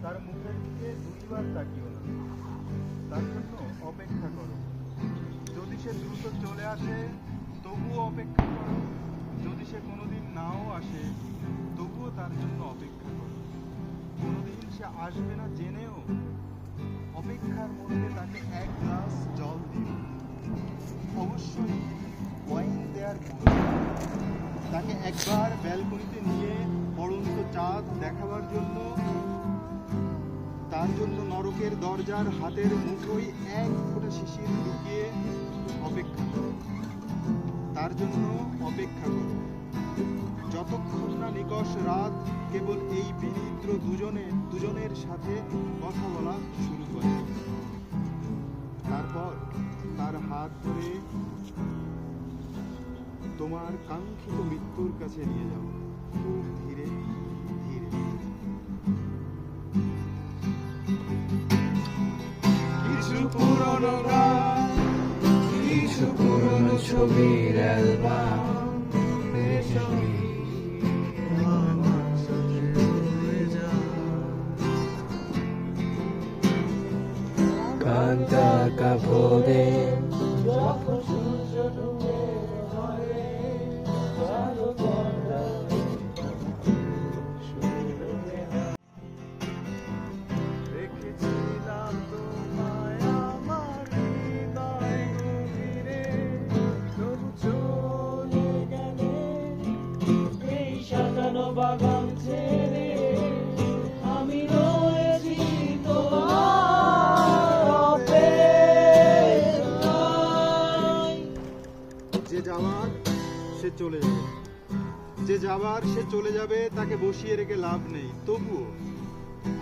তার মুখের দিকে দুইবার তাকিও না, তার জন্য অপেক্ষা করো। যদি সে দ্রুত চলে আসে তবুও অপেক্ষা করো, যদি সে কোনোদিন নাও আসে তবুও তার জন্য অপেক্ষা করো। কোনোদিন সে আসবে না জেনেও অপেক্ষার মধ্যে তাকে এক গ্লাস জল দিও। অবশ্যই ওয়াইন দেওয়ার পূর্বে তাকে একবার ব্যালকনিতে নিয়ে পড়ন্ত চাঁদ দেখাবার জন্য তার জন্য নরকের দরজার হাতের মুঠোয় এক ফোঁটা শিশির লুকিয়ে অপেক্ষা করো। তার জন্য অপেক্ষা করো যতক্ষণ না নিকষ রাত কেবল এই বিনিদ্র দুজনের সাথে কথা বলা শুরু করে। তারপর তার হাত ধরে তোমার কাঙ্ক্ষিত মৃত্যুর কাছে নিয়ে যাও, খুব ধীরে ধীরে। কিছু পুরনো গান, কিছু পুরনো ছবির অ্যালবাম, কান্তা কাপড়ে যখন সূর্য ডুবে ধরে, আলো পর্দা রেখেছিলাম তোমায় আমার হৃদয় গভীরে, তবু চলে গেলে এই সাজানো বাগান ছেড়ে। আমি রয়েছি তোমার অপেক্ষায়। যে যাবার সে চলে যাবে, যে যাবার সে চলে যাবে, তাকে বসিয়ে রেখে লাভ নেই। তবুও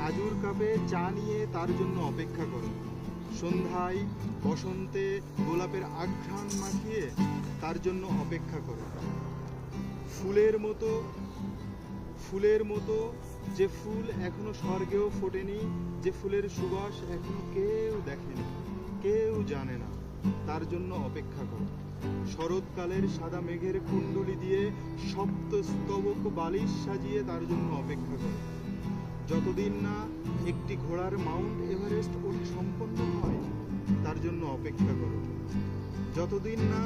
আজুর কাপে চা নিয়ে তার জন্য অপেক্ষা করো। সন্ধ্যায় বসন্তে গোলাপের আঘ্রাণ মাখিয়ে তার জন্য অপেক্ষা করো। ফুলের মতো যে ফুল এখনো স্বর্গেও ফোটেনি, যে ফুলের সুবাস এখনো কেউ দেখেনি, কেউ জানে না, তার জন্য অপেক্ষা করো। শরৎকালের সাদা মেঘের কুণ্ডলি দিয়ে সপ্ত স্তবক বালিশ সাজিয়ে তার জন্য অপেক্ষা করো। যতদিন না একটি ঘোড়ার মাউন্ট এভারেস্ট ওঠা সম্পন্ন হয় তার জন্য অপেক্ষা করো। যতদিন না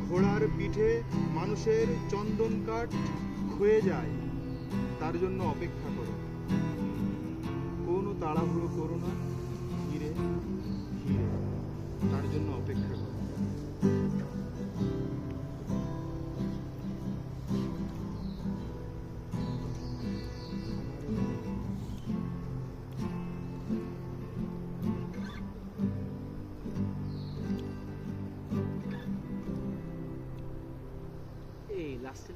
ঘোড়ার পিঠে মানুষের চন্দন কাঠ ক্ষয়ে যায় তার জন্য অপেক্ষা করো। কোনো তাড়াহুড়ো করো না, ধীরে ধীরে তার জন্য অপেক্ষা করো। এই লাস্টে